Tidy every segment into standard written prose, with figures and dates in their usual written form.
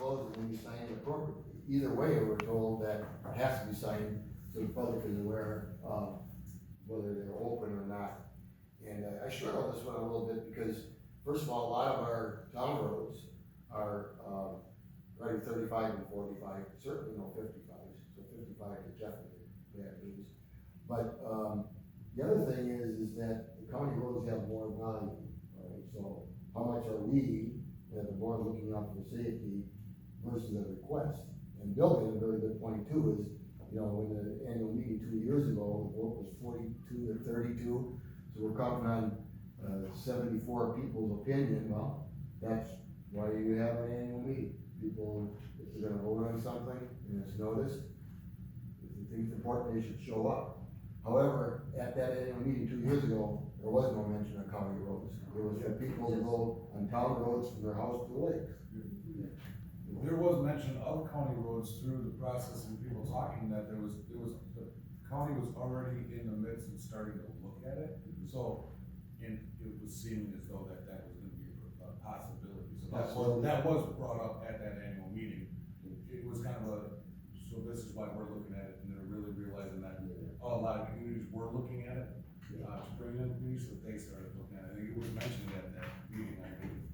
closes when you sign it appropriately. Either way, we're told that it has to be signed so the public is aware of whether they're open or not. And I struggle with this one a little bit because, first of all, a lot of our town roads are, already 35 and 45, certainly no 55s, so 55 is definitely bad news. But, the other thing is that the county roads have more volume, right? So how much are we, as the board, looking out for safety versus a request? And Bill made a very good point too, is, you know, in the annual meeting 2 years ago, the vote was 42 to 32, so we're counting on 74 people's opinion. Well, that's why you have an annual meeting. People, if they're gonna vote on something and it's noticed, if you think it's important, they should show up. However, at that annual meeting 2 years ago, there was no mention of county roads. It was for people to go on town roads from their house to the lakes. There was mention of county roads through the process and people talking that the county was already in the midst of starting to look at it. So, and it was seeming as though that was gonna be a possibility. So that was brought up at that annual meeting. It was kind of so this is why we're looking at it, and they're really realizing that a lot of communities were looking at it, to bring in communities, so they started looking at it. I think it was mentioned at that meeting, I believe.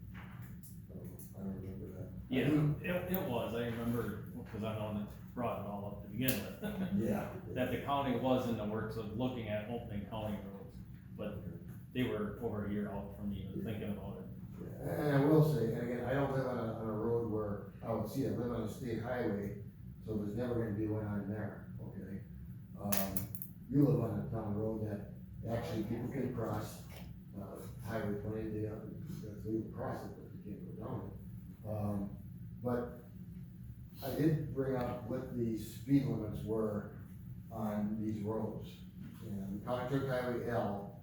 I don't remember that. Yeah, it was, I remember, because I'm the one that brought it all up to begin with. Yeah. That the county was in the works of looking at opening county roads, but they were over a year out from even thinking about it. And I will say, and again, I don't live on a road where I would see it. I live on a state highway, so there's never gonna be one on there, okay? You live on a town road that actually people can cross, Highway 20, that's legal to cross it, but you can't go down it. But I did bring up what the speed limits were on these roads. And County Highway L,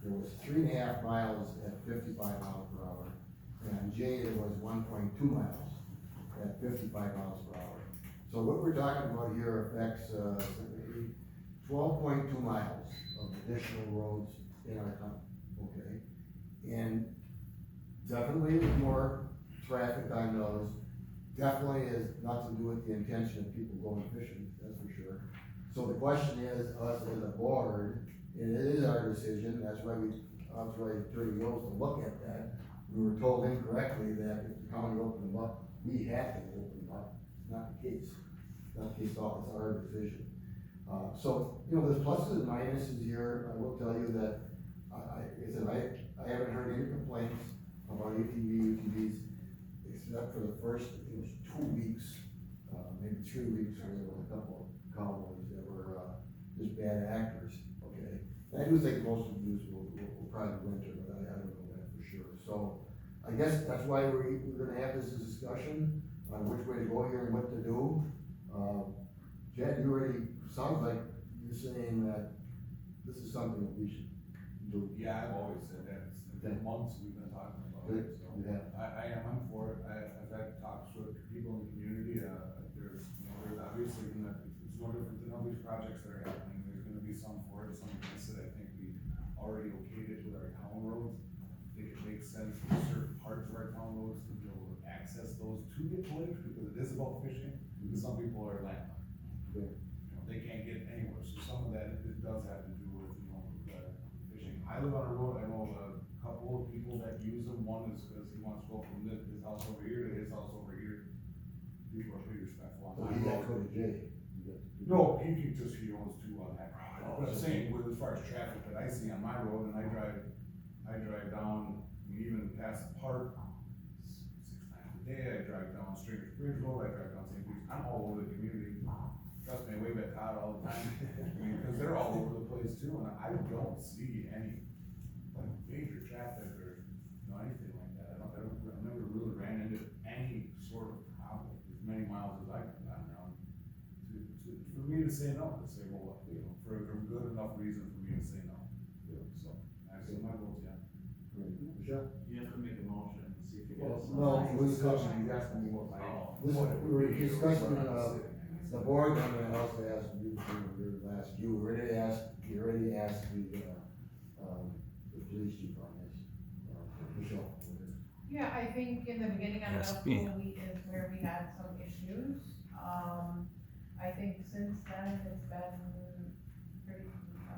there was 3.5 miles at 55 miles per hour. And on J, it was 1.2 miles at 55 miles per hour. So what we're talking about here affects, 12.2 miles of additional roads in our town, okay? And definitely there's more traffic on those. Definitely has nothing to do with the intention of people going fishing, that's for sure. So the question is, us as a board, and it is our decision, that's why we authorized Attorney Mills to look at that. We were told incorrectly that if the county opened them up, we had to open them up. It's not the case. It's not the case at all, it's our decision. So, you know, there's pluses and minuses here. I will tell you that, I haven't heard any complaints about UTVs, except for the first, I think it was 2 weeks, maybe 3 weeks, where there was a couple of cowboys that were, just bad actors, okay? And I do think most of these will probably winter, but I don't know that for sure. So, I guess that's why we're gonna have this discussion on which way to go here and what to do. Jed, you already, sounds like you're saying that this is something that we should do. Yeah, I've always said that, it's been months we've been talking about Good. it, so. Yeah. I'm for it, I've had talks with people in the community, there's obviously, it's no different than all these projects that are happening, there's gonna be some for it, some against it. I think we already okayed it with our town roads. I think it makes sense for certain parts of our town roads to be able to access those to get to lakes, because it is about fishing, because some people are landlocked. Yeah. You know, they can't get anywhere, so some of that, it does have to do with, fishing. I live on a road, I know a couple of people that use them. One is because he wants to go from his house over here to his house over here. People are pretty respectful on So that you got to road. go to jail. No, he owns two on that road. Oh, But I'm so- saying, with as far as traffic that I see on my road, and I drive down, even past the park, 6 times a day. I drive down Stringers Bridge Road, I drive down St. Peter's, I'm all over the community. Trust me, I wave at Todd all the time, I mean, because they're all over the place too, and I don't see any, like, major traffic or, anything like that. I never really ran into any sort of problem, as many miles as I've gone around, for me to say no, to say, well, for a good enough reason for me to say no. So, actually, my vote's yeah. Michelle? You have to make a motion and see if you get. No, we're discussing, you asked me what we were discussing, the board, and then also asked you, you already asked the police chief on this. Michelle? Yeah, I think in the beginning of Yes, the me. whole week is where we had said it's been pretty,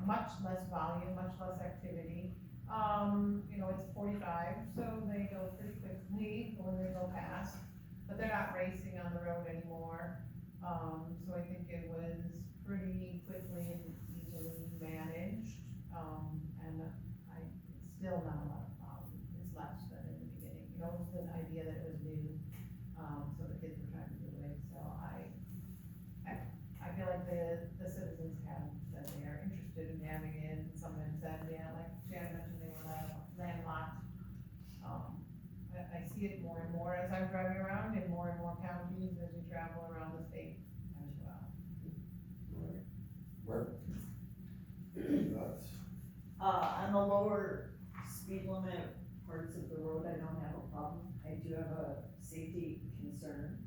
much less volume, much less activity. You know, it's 45, so they go pretty quickly when they go past, but they're not racing on the road anymore. So I think it was pretty quickly and easily managed, and it's still not a lot of volume. It's less than in the beginning, you know, it was the idea that it was new, so the kids were trying to do it, so I feel like the citizens have said they are interested in having it, and some have said, yeah, like Shannon mentioned, they were landlocked. I see it more and more as I'm driving around in more and more counties as we travel around the state as well. Where? That's, On the lower speed limit parts of the road, I don't have a problem. I do have a safety concern.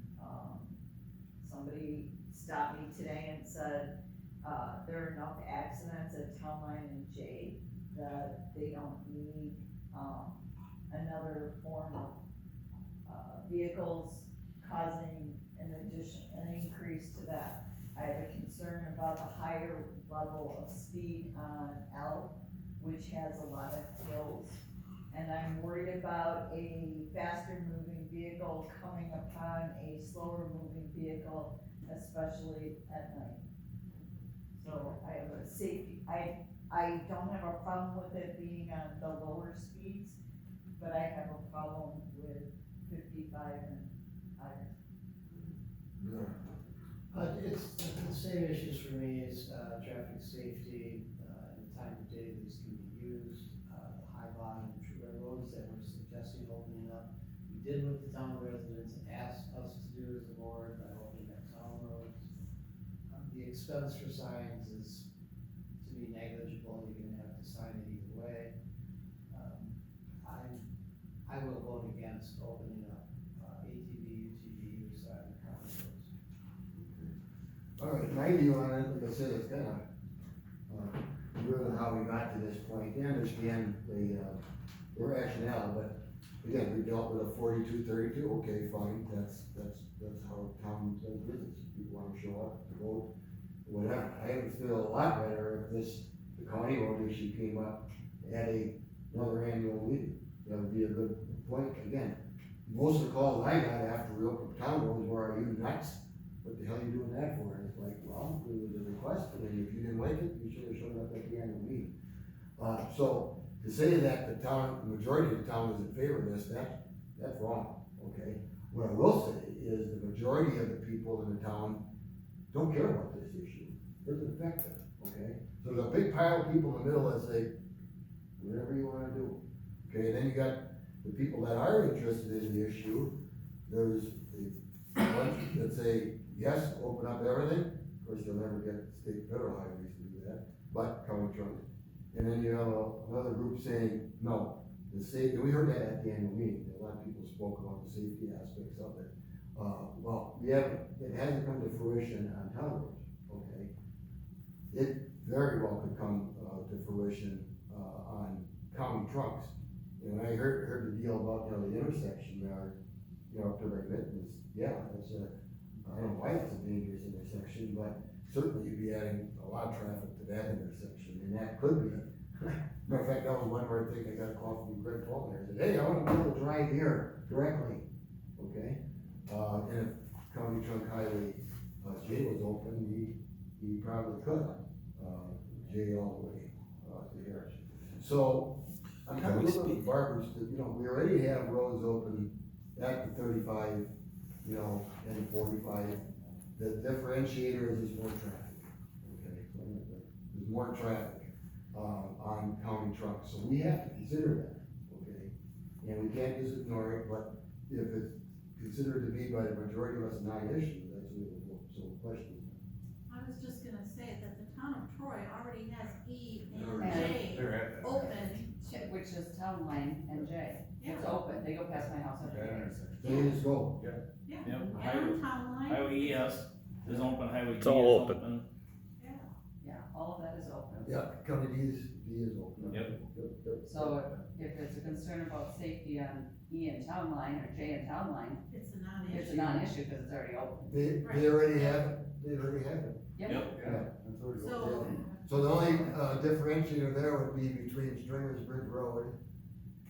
Somebody stopped me today and said, there are enough accidents at Town Line and J that they don't need, another form of, vehicles causing an increase to that. I have a concern about the higher level of speed on L, which has a lot of hills. And I'm worried about a faster moving vehicle coming upon a slower moving vehicle, especially at night. So I have a safety, I don't have a problem with it being on the lower speeds, but I have a problem with 55 and higher. It's the same issues for me as, traffic safety, and the time of day these can be used, the high volume roads that we're suggesting opening up. We did what the town residents asked us to do as a board by opening up town roads. The expense for signs is, to me, negligible, you're gonna have to sign it either way. I will vote against opening up, ATV, UTV use on county roads. all right, my view on it, like I said, it's kinda, really how we got to this point. I understand the rationale, but again, we dealt with a 42-32, okay, fine, that's how town does business. People wanna show up, to vote, whatever. I would feel a lot better if the county road issue came up at another annual meeting. That would be a good point. Again, most of the calls I got after we opened town roads were, are you nuts? What the hell are you doing that for? And it's like, well, it was a request, and if you didn't like it, you should have shown up at the annual meeting. So to say that the majority of the town is in favor of this, that's wrong, okay? What I will say is the majority of the people in the town don't care about this issue. It doesn't affect them, okay? So there's a big pile of people in the middle that say, whatever you wanna do. Okay, then you got the people that are interested in the issue. There's a bunch that say, yes, open up everything. Of course, you'll never get state federal highways to do that, but county trucks. And then you have another group saying, no, the state, and we heard that at the annual meeting. A lot of people spoke about the safety aspects of it. Well, it hasn't come to fruition on town roads, okay? It very well could come to fruition on county trucks. And I heard the deal about, the intersection there, up to Red Mittens, yeah, I don't know why it's a dangerous intersection, but certainly you'd be adding a lot of traffic to that intersection, and that could be. Matter of fact, that was one where I think I got a call from Greg Paul there, said, hey, I wanna be able to drive here directly, okay? And if County Trunk Highway, J was open, he probably could, J all the way, to here. So, I'm kind of looking at Barbara's, we already have roads open at the 35, and 45. The differentiator is there's more traffic, okay? So there's more traffic, on county trucks, so we have to consider that, okay? And we can't just ignore it, but if it's considered to be by the majority of us non-issue, that's so question. I was just gonna say that the town of Troy already has E and They're J at that. open. Which is Town Line and J. It's Yeah. open, they go past my house every That day. intersection. They just go. Yep, And highway, on town line. highway ES is open, highway D is It's all open. Yeah. Yeah, all of that is open. Yeah, county D is open. Yep. Yep. So if it's a concern about safety on E and town line or J and town line, It's a non-issue. it's a non-issue because it's already open. They already have it, they already have it. Yep. Yeah, that's already. So, So the only differentiator there would be between Stringer's Bridge Road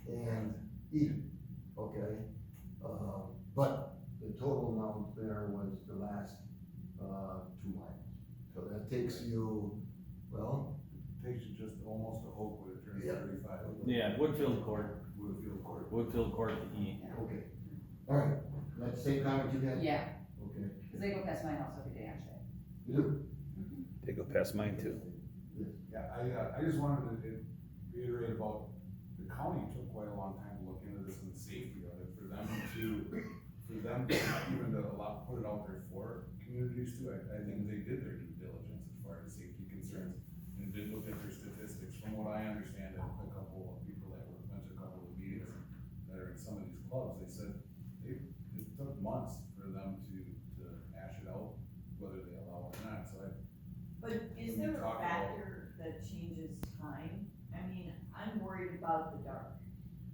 and Eden, okay? But the total amount there was the last, 2 miles. So that takes you, well, Takes you just almost to Oakwood, it turns Yeah. 35. Yeah, Woodfield Court, Woodfield Court. Woodfield Court to E. okay. All right, that's the same comment you got? Yeah, Okay. because they go past my house every day actually. You do? They go past mine too. Yeah, I just wanted to reiterate about, the county took quite a long time to look into this and the safety of it, for them to even to allow, put it out there for communities too, I think they did their due diligence as far as safety concerns, and did look at their statistics, from what I understand, a couple of people that went to a couple of meetings that are in some of these clubs, they said, it took months for them to hash it out, whether they allow it or not, so But is When you there a talk about- factor that changes time? I mean, I'm worried about the dark.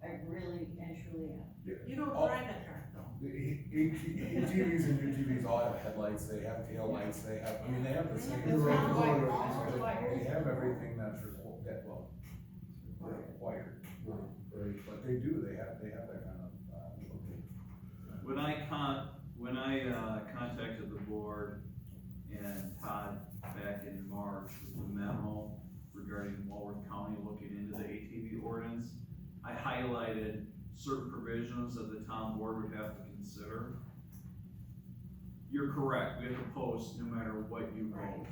I really and truly am. you don't Oh. drive a car though. the ATVs and UTVs all have headlights, they have tail lights, they have, I mean, they have the same. It's Right. not like Right. all required. They have everything that's required, Right. but they do, they have that kind of, When I contacted the board and Todd back in March with the memo regarding Walworth County looking into the ATV ordinance, I highlighted certain provisions that the town board would have to consider. You're correct, we have to post no matter what you vote.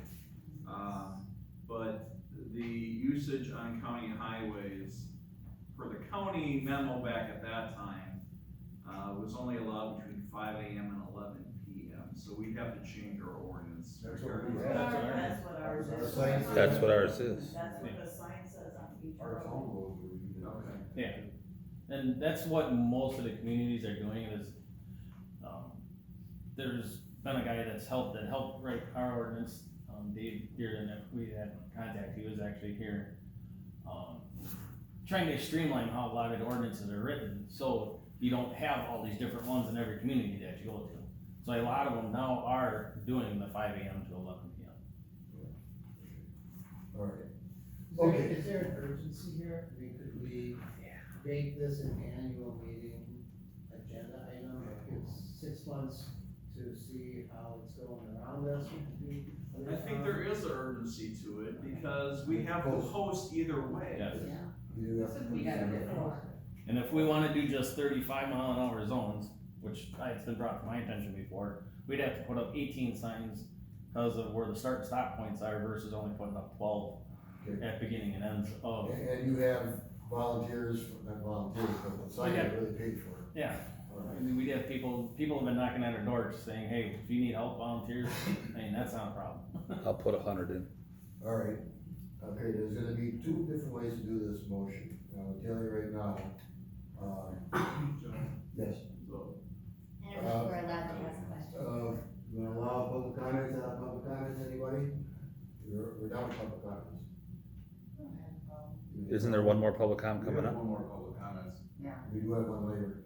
But the usage on county highways, per the county memo back at that time, was only allowed between 5 AM and 11 PM, so we'd have to change our ordinance. That's what we regarding have. that. That's what ours is. Sign- That's what ours is. That's what the sign says on each our road. town roads were using. Okay. Yeah. And that's what most of the communities are doing is, there's been a guy that helped write our ordinance, Dave Dearden, that we had contact, he was actually here. Trying to streamline how a lot of the ordinances are written, so you don't have all these different ones in every community that you go to. So a lot of them now are doing the 5 AM to 11 PM. All right. Okay. Okay. Is there an urgency here? I mean, could we make this an annual meeting agenda item? Like it's 6 months to see how it's going around us? I think there is an urgency to it, because we have to post either way. Yes. Yeah. You have So to- we gotta get more. And if we wanna do just 35-mile-an-hour zones, which it's been brought to my attention before, we'd have to put up 18 signs because of where the start and stop points are versus only putting up 12 Okay. at beginning and ends of. And you have volunteers, not volunteers, but the sign Yeah. really paid for it. Yeah, All I right. mean, we'd have people have been knocking on our doors saying, hey, if you need help, volunteers, I mean, that's not a problem. I'll put 100 in. All right, okay, there's gonna be 2 different ways to do this motion, and I'll tell you right now. Yes, I don't know if we're allowed to ask questions. you wanna allow public comments, anybody? We're done with public comments. Isn't there one more public comment We coming have up? one more public comments. Yeah. We do have one later.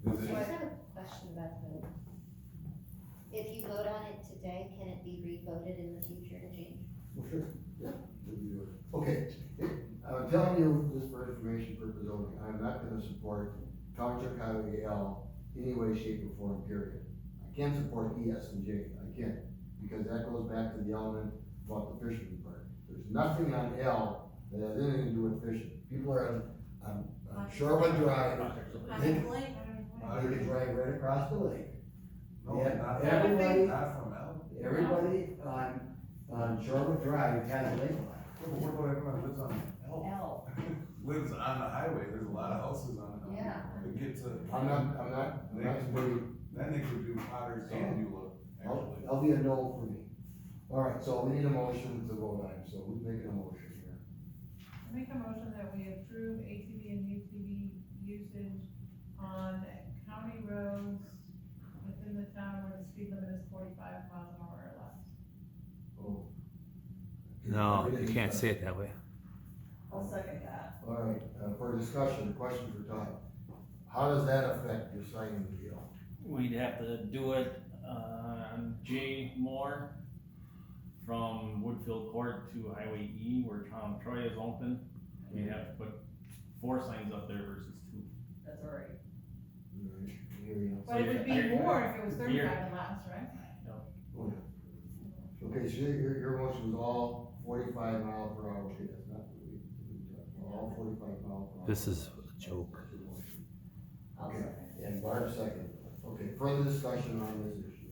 I just have a question about the vote. If you vote on it today, can it be re-voted in the future to change? Well, sure, yeah, we can do it. Okay, I'm telling you this for information purposes only, I'm not gonna support Township Highway L any way, shape, or form, period. I can't support E, S, and J, I can't, because that goes back to the element about the fisherman part. There's nothing on L that has anything to do with fishing. People are on Shorewood Drive, I they, mean, Blake, they can drive right across the lake. No, Yeah, not everybody- not from L. Everybody on Shorewood Drive has a lake line. But what about everyone who lives on L? L, Lives on the highway, there's a lot of houses on L. Yeah. They get to. I'm not somebody, Then they could do Potter's and Beulah, actually. I'll be a no for me. All right, so we need a motion to vote on, so who's making a motion here? I make a motion that we approve ATV and UTV usage on county roads within the town where the speed limit is 45 miles an hour or less. Oh. No, you can't say it that way. I'll second that. All right, for discussion, question for Todd. How does that affect your signing deal? We'd have to do it, on J Moore from Woodfield Court to Highway E where Tom Troy is open. We'd have to put 4 signs up there versus 2. That's all right. All right, here you go. But it would be more if it was 35 and less, right? Oh, yeah. Okay, so your motion was all 45 mile per hour, okay, that's not what we talked about, all 45 mile per hour. This is a joke. That's your motion. I'll Okay, second it. and Barb second. Okay, further discussion on this issue.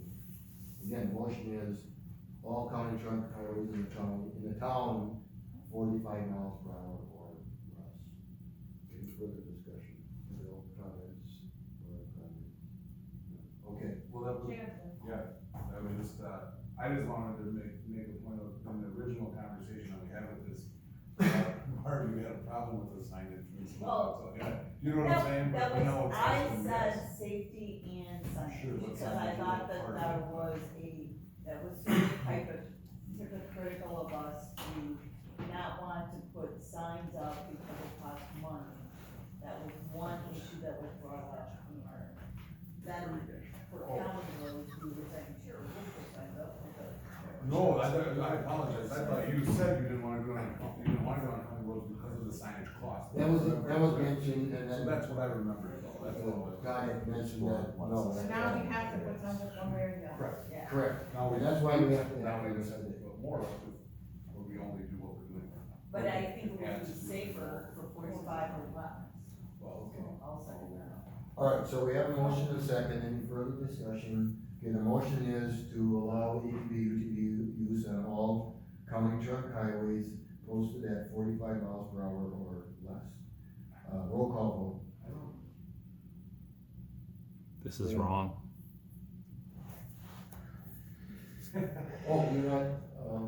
Again, motion is all county truck highways in the town, 45 miles per hour or less. Any further discussion? No comments or comments? Okay, Well, that was, yeah, that was just, I just wanted to make a point of, in the original conversation that we had with this, Barb, you had a problem with the signage. Well, So, yeah, you know what I'm saying? That But no, was, it's I just- said safety and Sure, signage, but because I signage thought is that part of that it. was that was sort of hypocritical of us to not want to put signs up because it costs money. That was one issue that was brought up, and then for county roads, we were saying, sure, we'll put signs up, okay. No, I apologize, I thought you said you didn't wanna do it on, you didn't wanna do it on county roads because of the signage cost. that was mentioned, and So then that's what I remembered, though, that's what it was. Todd had mentioned that, no. So now we have to put signs up one way or the other. Correct. Yeah. Correct, Now we, and that's why we have to. now we just have to put more up if, or we only do what we're doing. But I think it would be safer for 45 or less. Well, So I'll second that. All right, so we have a motion and a second, any further discussion? Okay, the motion is to allow ATV, UTV use on all county truck highways posted at 45 miles per hour or less. Roll call This is wrong. vote. Oh, you're not,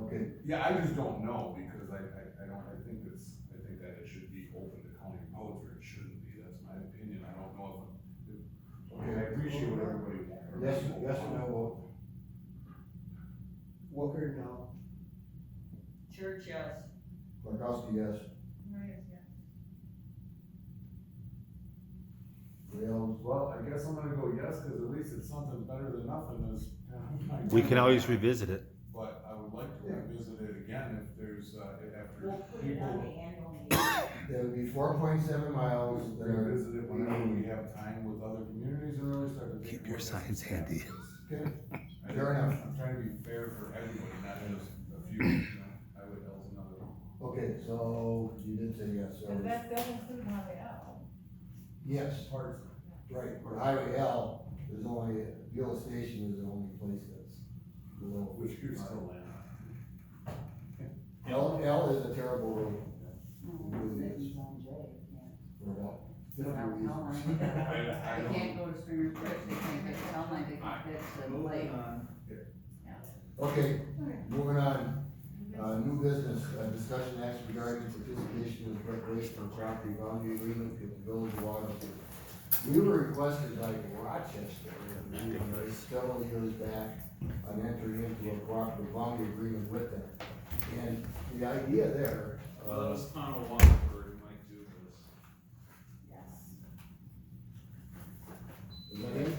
okay, Yeah, I just don't know, because I think that it should be open to county roads, or it shouldn't be, that's my opinion, I don't know if, I appreciate what everybody wants. yes or no vote? Walker, no. Church, yes. Clarkowski, yes. Maria's yes. Rails, Well, I guess I'm gonna go yes, cause at least it's something better than nothing, is. We can always revisit it. But I would like to revisit it again if there's, after We'll put it on people the annual meeting. that would be 4.7 miles. that are- revisit it whenever we have time with other communities and really start to. Keep think your what signs this handy. is. Okay, I Fair think enough. I'm trying to be fair for everybody, not just a few, you know, highway L's and other. okay, so you did say yes, so. But that does include Highway L. Yes, Parts. right, for Highway L, there's only, Beulah Station is the only place that's below. Which you're still landing L is a terrible road. No, Really is. it's on J, For about yeah. different reasons. They can't go to Stringers Bridge, they can't get to Town Line, they can't get to the lake. Okay, moving on, new business, discussion action regarding participation in the preparation of property boundary agreement with the village of Waterford. We were requested by Rochester, several years back, on entering into a cooperative boundary agreement with them. And the idea there, Well, it's town of Waterford who might do this. Yes. is that it?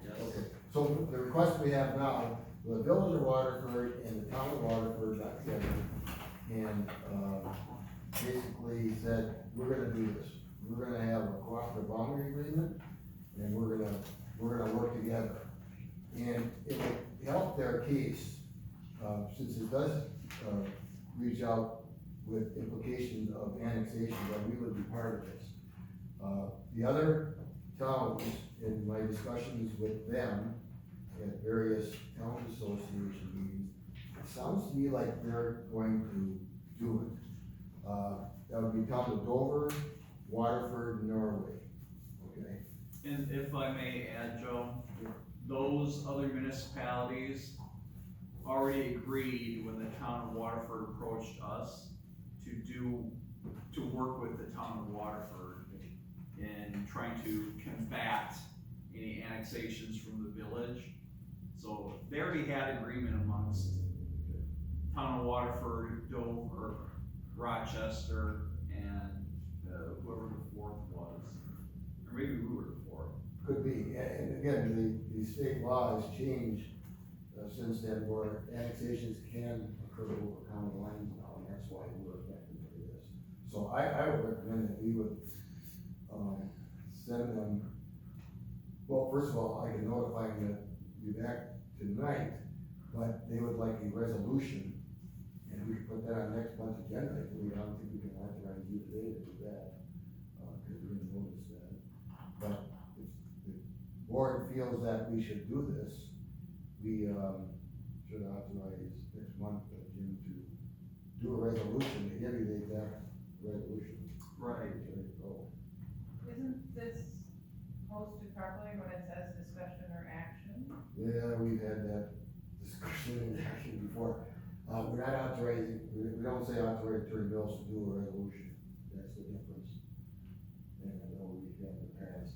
Yes. Okay, so the request we have now, the village of Waterford and the town of Waterford got together and, basically said, we're gonna do this. We're gonna have a cooperative boundary agreement and we're gonna work together. And it would help their case, since it does, reach out with implications of annexation, that we would be part of this. The other towns, in my discussions with them at various town association meetings, it sounds to me like they're going to do it. That would be town of Dover, Waterford, Norway, okay? And if I may add, Joe, those other municipalities already agreed when the town of Waterford approached us to work with the town of Waterford in trying to combat any annexations from the village. So they already had agreement amongst town of Waterford, Dover, Rochester, and and, whoever the fourth was, or maybe we were the fourth. Could be, and again, the state law has changed, since then, where annexations can occur over county lines now, and that's why we're affected by this. So I would recommend that we would, send them, well, first of all, I can notify them that you're back tonight, but they would like a resolution, and we could put that on next month's agenda. I don't think we can authorize you today to do that, because we didn't notice that. But if the board feels that we should do this, we, should authorize next month, Jim, to do a resolution, to give you the exact resolution. Right. There you go. Isn't this posted properly when it says discussion or action? Yeah, we've had that discussion and action before. We're not authorizing, we don't say authorize Attorney Mills to do a resolution, that's the difference. And I know we've had in the past,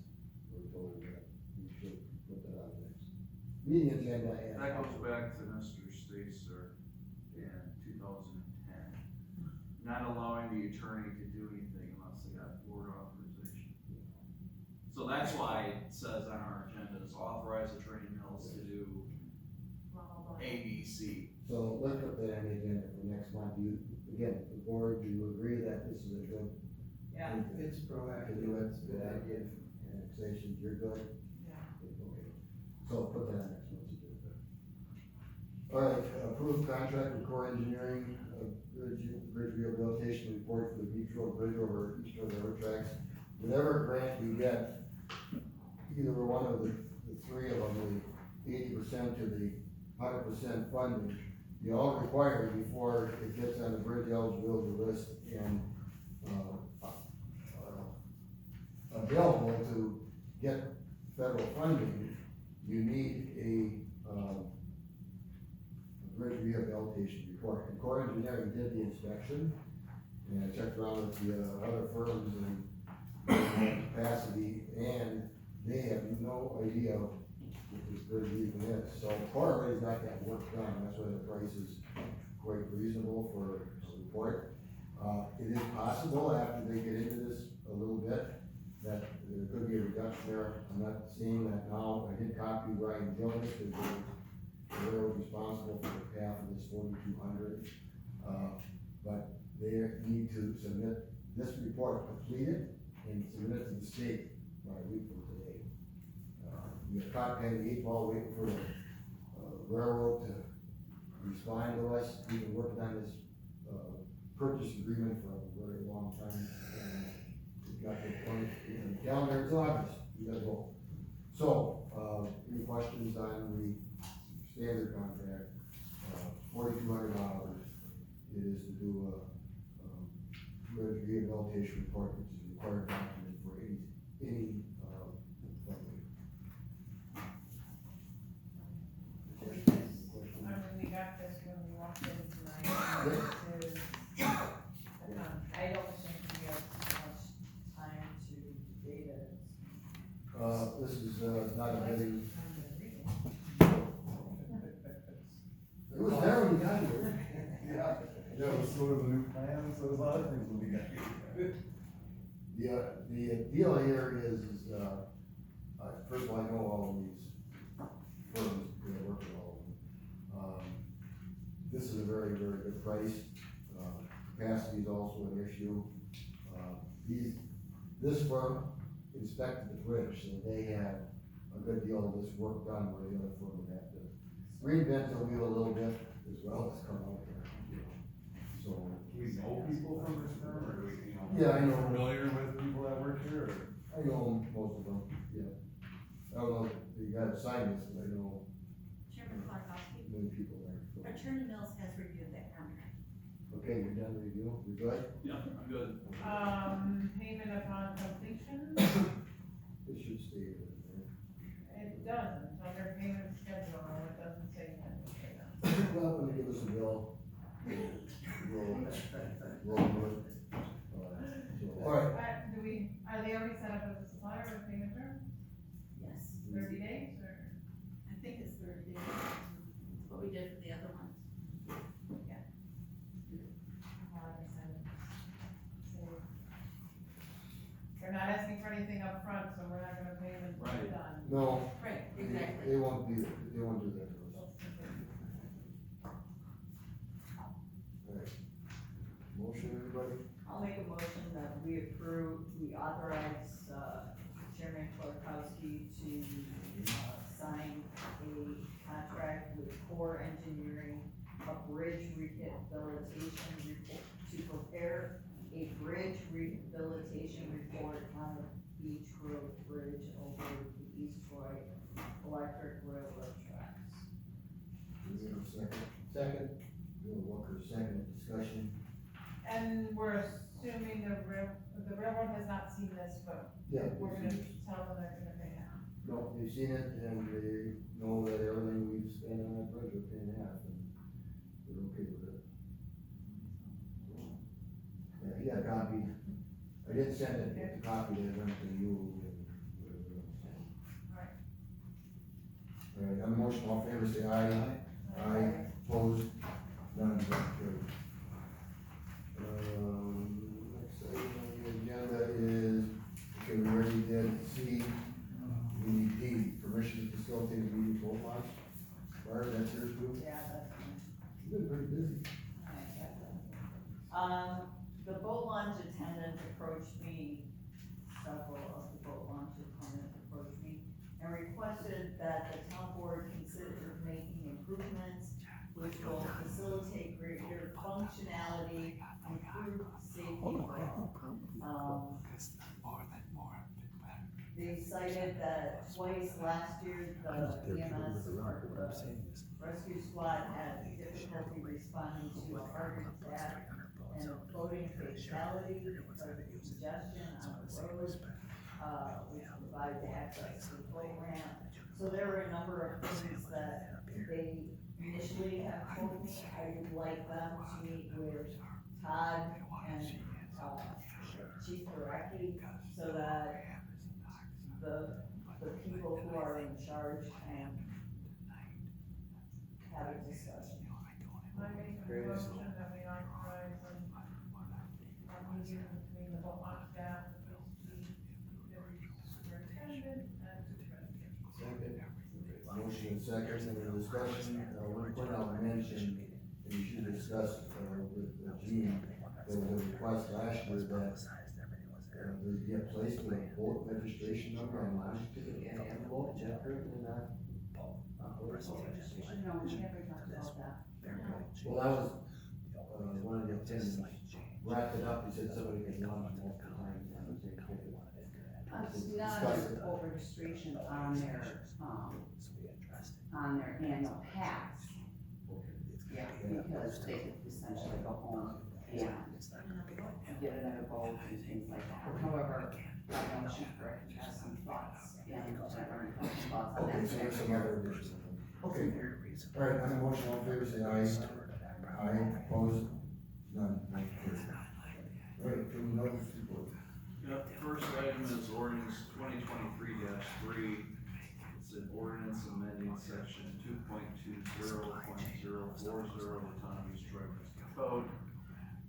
we're told that we should put that on next meeting agenda. And That goes back to Mr. Stacer in 2010, not allowing the attorney to do anything unless they got board authorization. So that's why it says on our agenda is authorize Attorney Mills to do blah, blah, blah. A, B, C. So let's put that on the agenda for next month. You, again, the board, do you agree that this is a good? Yeah. thing to- It's proactive, To do it, it's a good idea. Annexation, you're good? Yeah. Okay, so put that on next month's agenda. All right, approved contract with Core Engineering, bridge rehabilitation report for the Beach Road Bridge over Eastern Railroad tracks. Whatever grant we get, either one of the three of them, the 80% to the 100% funding, you all require before it gets on the bridge eligibility list and, available to get federal funding, you need a bridge rehabilitation report. And Core Engineering did the inspection, and I checked around with the other firms and capacity, and they have no idea what this bridge even is. So Core already got that work done, that's why the price is quite reasonable for a report. It is possible after they get into this a little bit, that there could be a reduction there. I'm not seeing that now. I did copy Ryan Jones, because they're responsible for half of this 4,200. But they need to submit this report completed and submit it to the state by a week from today. We have caught paying the 8 ball waiting for the railroad to respond to us. We've been working on this purchase agreement for a very long time. And we've got the point in the calendar, it's August, we gotta go. So, any questions on the standard contract? $4,200 is to do a bridge rehabilitation report, which is a required document for any funding. I mean, we got this when we walked in tonight. This is, I don't think we have too much time to debate it. This is, not a heavy, it was there when you got here. Yeah, it was sort of a new plan, so there's a lot of things when we got here. The deal here is, first of all, I know all of these firms, I work with all of them. This is a very, very good price. Capacity is also an issue. This firm inspected the bridge, so they had a good deal of this work done, where the other firm would have to reinvent the wheel a little bit as well as come out here, you know. So. Do we know people from this firm, or do we, Yeah, I know. familiar with people that work here, or? I know most of them, yeah. I don't know if you gotta sign this, but I know Chairman Clarkowski, many people there. so. Attorney Mills has reviewed that contract. Okay, you're done with review, you're good? Yeah, I'm good. payment upon completion, It should stay in there. it doesn't, under payment schedule, it doesn't say when to pay them. Well, when they give us a bill, we'll do it. All right, Are they already set up as a supplier with payment term, Yes, 30 days, or? I think it's 30 days. That's what we did for the other ones. Well, like I said, so with Core Engineering a bridge rehabilitation report, to prepare a bridge rehabilitation report on the Beach Road Bridge over the East Troy Electric Railroad tracks. Do we have a second? Second. Bill Walker, second, discussion. And we're assuming the railroad has not seen this, but Yeah. we're gonna tell them they're gonna pay now. No, they've seen it and they know that everything we've spent on that bridge we're paying half and they're okay with it. Yeah, he got a copy. I didn't send it, the copy that went to you and whatever else. Right. All right, on the motion, all in favor, say aye. Aye, opposed, none, motion carried. Next item on the agenda is, okay, we already did C, we need D, permission to facilitate a meeting boat launch. Barb, that's yours too? Yeah, that's fine. You've been pretty busy. The boat launch attendant approached me, several of the boat launch attendants approached me and requested that the town board consider making improvements which will facilitate greater functionality, improve safety overall. They cited that twice last year, the EMS, or the rescue squad had difficulty responding to a heart attack and floating fatality because of congestion on the road, which provides access to the boat ramp. So there were a number of things that they initially have told me. I would like them to meet with Todd and, Chief Director so that the people who are in charge can have a discussion. I make a motion that we authorize a meeting between the boat launch staff, the police chief, the superintendent, and superintendent. Second. Motion and second, any discussion, one point I'll mention, and you should discuss, with Gene, there was a request last year that there be a place with a boat registration number on launch ticket and boat, is that currently not? No, we haven't talked about that. Well, that was, one of the things, wrapped it up, he said somebody could launch multiple times on the same ticket. It's not Discuss a it. boat registration on their annual pass. Yeah, because they could essentially go home and get another boat and things like that. However, I know Chief Director has some thoughts and I've some thoughts on Okay, that. so there's some other additions. Okay, all right, on the motion, all in favor, say aye. Aye, opposed, none, motion carried. All right, criminal notice report. Yep, first item is ordinance 2023-3. It's an ordinance amending section 2.20.040 of the Town of East Troy Municipal Code.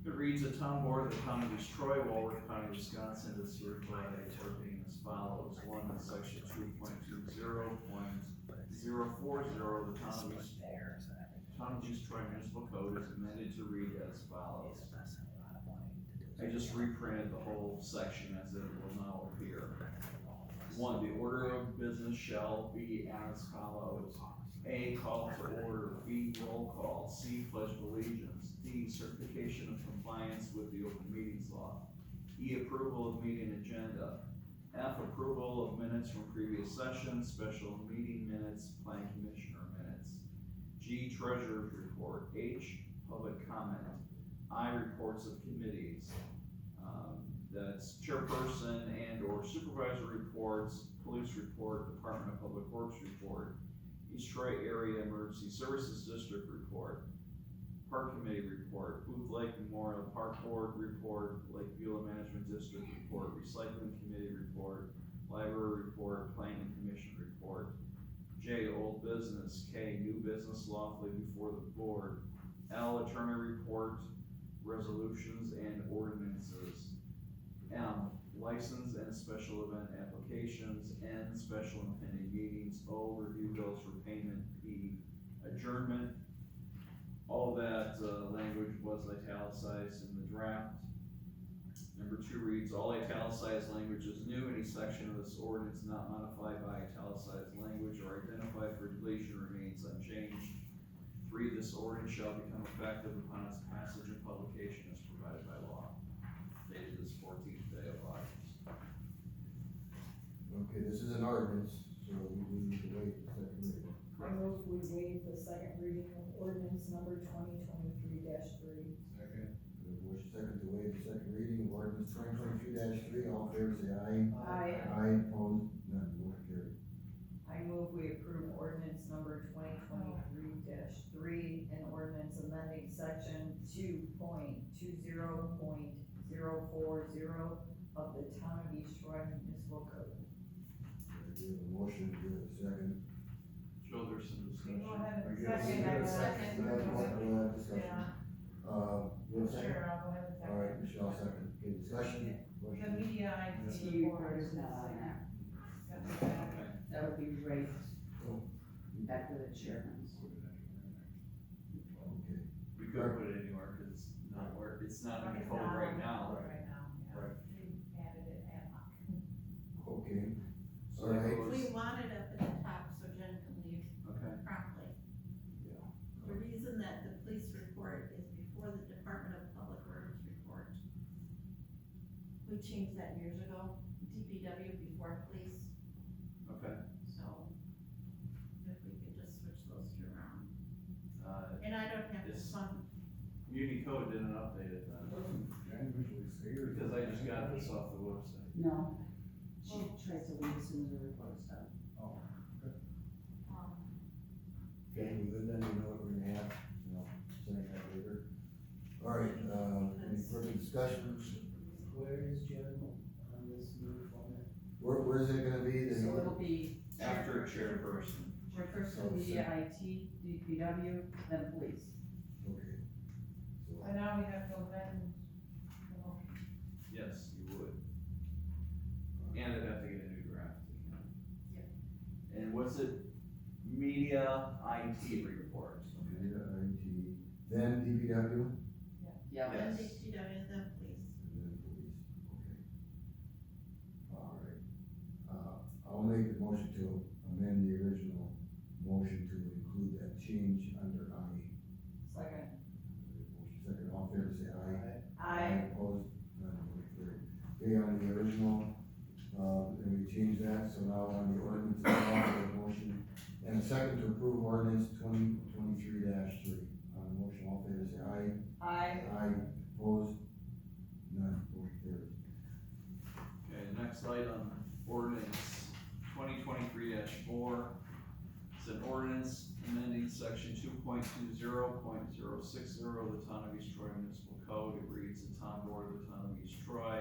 It reads, the town board of the Town of East Troy, Walworth County, Wisconsin, is hereby interpreting as follows. One, in section 2.20.040 of the Town of East Troy Municipal Code is amended to read as follows. I just reprinted the whole section as it will now appear. One, the order of business shall be as follows. A, call to order. B, roll call. C, pledge of allegiance. D, certification of compliance with the open meetings law. E, approval of meeting agenda. F, approval of minutes from previous sessions, special meeting minutes, planning commissioner minutes. G, treasurer's report. H, public comment. I, reports of committees. That's chairperson and or supervisor reports, police report, Department of Public Works report, East Troy Area Emergency Services District report, Park Committee report, Booth Lake Memorial Park Board report, Lake Beulah Management District report, Recycling Committee report, Library report, Planning Commission report. J, old business. K, new business lawfully before the board. L, attorney report, resolutions and ordinances. M, license and special event applications. N, special and pending meetings. O, review bills for payment. P, adjournment. All that, language was italicized in the draft. Number 2 reads, all italicized language is new, any section of this ordinance not modified by italicized language or identified for deletion remains unchanged. 3, this ordinance shall become effective upon its passage and publication as provided by law. Dated this 14th day of August. Okay, this is an ordinance, so we need to wait the second reading. I move we waive the second reading of ordinance number 2023-3. Second. We have a motion second to waive the second reading of ordinance 2023-3, all in favor say aye. Aye. Aye, opposed, none, motion carried. I move we approve ordinance number 2023-3, an ordinance amending section 2.20.040 of the Town of East Troy Municipal Code. We have a motion, we have a second. Childerson Go discussion. ahead I and guess second, we got a second. We have a discussion. Yeah, You have a second? sure, I'll go ahead and second. All right, Michelle, second. Okay, discussion, The question? media IT T report report is is not on there. got the back. Okay. That would be right Oh. after the chairman's. Okay. We could put it anywhere, cause it's not where, it's not in the code right now. Right now, yeah. Right. We added it ad hoc. Okay, So All right. it goes- We want it up at the top so Jen can leave Okay, promptly. yeah. The reason that the police report is before the Department of Public Works report. We changed that years ago, DPW before police, okay, so if we could just switch those two around. and I don't have to It's- fund, Muni Code didn't update it then, Doesn't Jen usually say or? because I just got this off the website. No, she tries to leave as soon as the report is done. Oh, Okay, we good then, we know what we're gonna have, you know, sending that later. All right, any further discussion? Where is Jen on this new format? Where's it gonna be? The- So it'll be After chairperson. chairperson, media, IT, DPW, then police. Okay. So, And now we have to amend, you know, Yes, you would. And it'd have to get a new draft. Yep. And what's it? Media IT report. media, IT, then DPW, Yeah. then Yes. DPW, then police. and then police, okay. All right, I'll make the motion to amend the original motion to include that change under I. Second. Motion second, all in favor say aye. Aye. Opposed, none, motion carried. Okay, on the original, and we changed that, so now on the ordinance, itself, we have a motion and a second to approve ordinance 2023-3. On the motion, all in favor say aye. Aye. Aye, opposed, none, motion carries. Okay, the next item, ordinance 2023-4. It's an ordinance amending section 2.20.060 of the Town of East Troy Municipal Code. It reads, the Town Board of the Town of East Troy,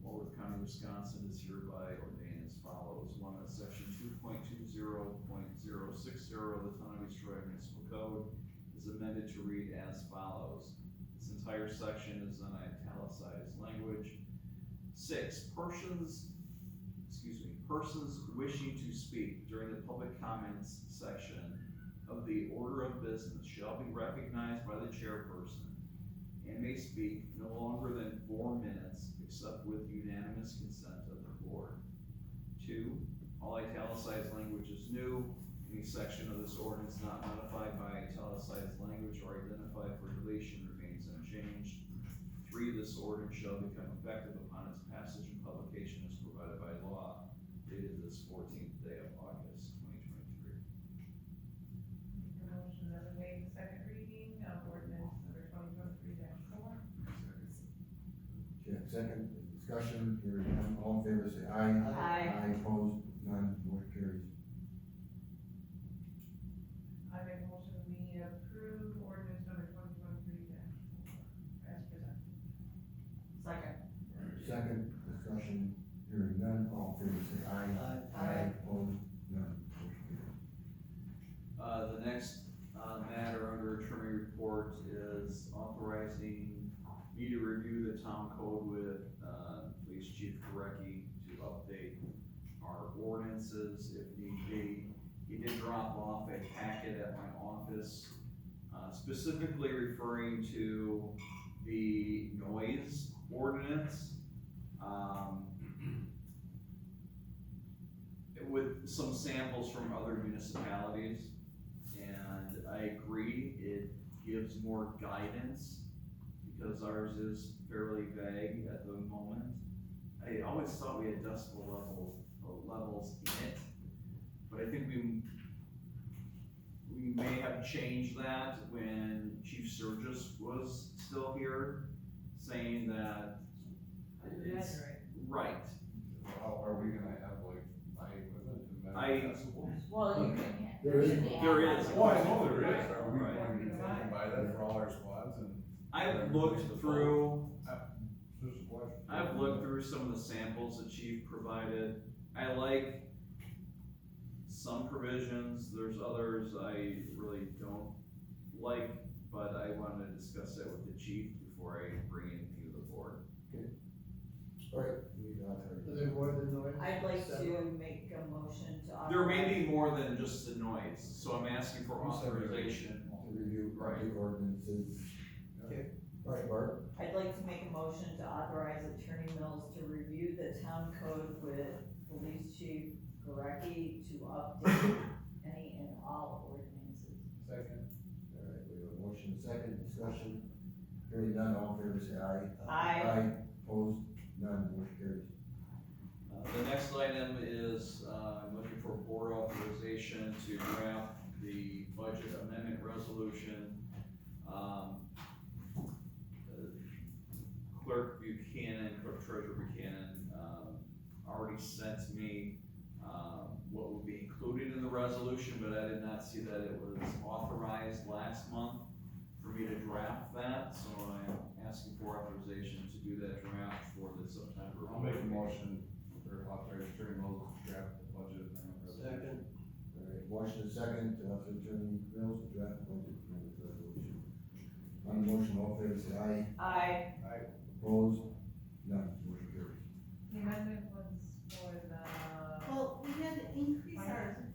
Walworth County, Wisconsin is hereby ordained as follows. 1, that section 2.20.060 of the Town of East Troy Municipal Code is amended to read as follows. This entire section is in italicized language. 6, persons wishing to speak during the public comments section of the order of business shall be recognized by the chairperson and may speak no longer than 4 minutes, except with unanimous consent of the board. 2, all italicized language is new. Any section of this ordinance not modified by italicized language or identified for deletion remains unchanged. 3, this ordinance shall become effective upon its passage and publication as provided by law, dated this 14th day of August, 2023. the motion that we waive the second reading of ordinance number 2023-4. Okay, second, discussion, hearing none, all in favor say aye. Aye. Opposed, none, motion carries. I make a motion we approve ordinance number 2023-4 as presented. Second. Second, discussion, hearing none, all in favor say aye. Aye. Opposed, none, motion carries. The next, matter under attorney report is authorizing me to review the town code with, Police Chief Korecki to update our ordinances if need be. He did drop off a packet at my office, specifically referring to the noise ordinance. with some samples from other municipalities. And I agree, it gives more guidance, because ours is fairly vague at the moment. I always thought we had decibel levels in it, but I think we may have changed that when Chief Sturgis was still here, saying that it's, right. How are we gonna have like my equipment to I- measure decibels? Well, you can. There is- There is. Oh, I know there is, are we Right. going to buy that for all our squads and? I've looked through, Just a question. I've looked through some of the samples the chief provided. I like some provisions, there's others I really don't like, but I wanted to discuss that with the chief before I bring anything to the board. Alright, we got her. Are there more than noise? I'd like to make a motion to authorize. There may be more than just the noise, so I'm asking for authorization. To review Right. the ordinances. Okay. Alright, Bart, I'd like to make a motion to authorize Attorney Mills to review the town code with Police Chief Gurecki to update any and all ordinances. Second. alright, we have a motion, second discussion, hearing none, all in favor say aye. Aye. Opposed, none, motion carries. The next item is, I'm looking for board authorization to draft the budget amendment resolution. Clerk Buchanan, Clerk Treasurer Buchanan, already sent me, what would be included in the resolution, but I did not see that it was authorized last month for me to draft that, so I'm asking for authorization to do that draft for the September. I'll make a motion for authorized Attorney Mills to draft the budget amendment resolution. Second. Alright, motion is second, for Attorney Mills to draft budget amendment resolution. On the motion, all in favor say aye. Aye. Opposed, none, motion carries. The amendment was for the. Well, we had to increase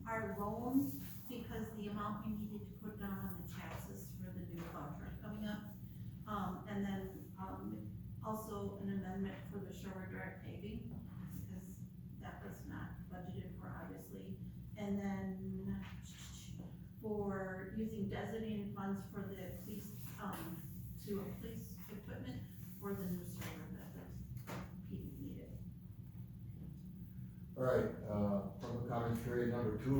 our loan because the amount we needed to put down on the taxes for the new contract coming up. And then, also an amendment for the Shoreline Drive paving, because that was not budgeted for, obviously. And then for using designated funds for the police, to a police equipment for the new server that was PD needed. Alright, public comments period number 2.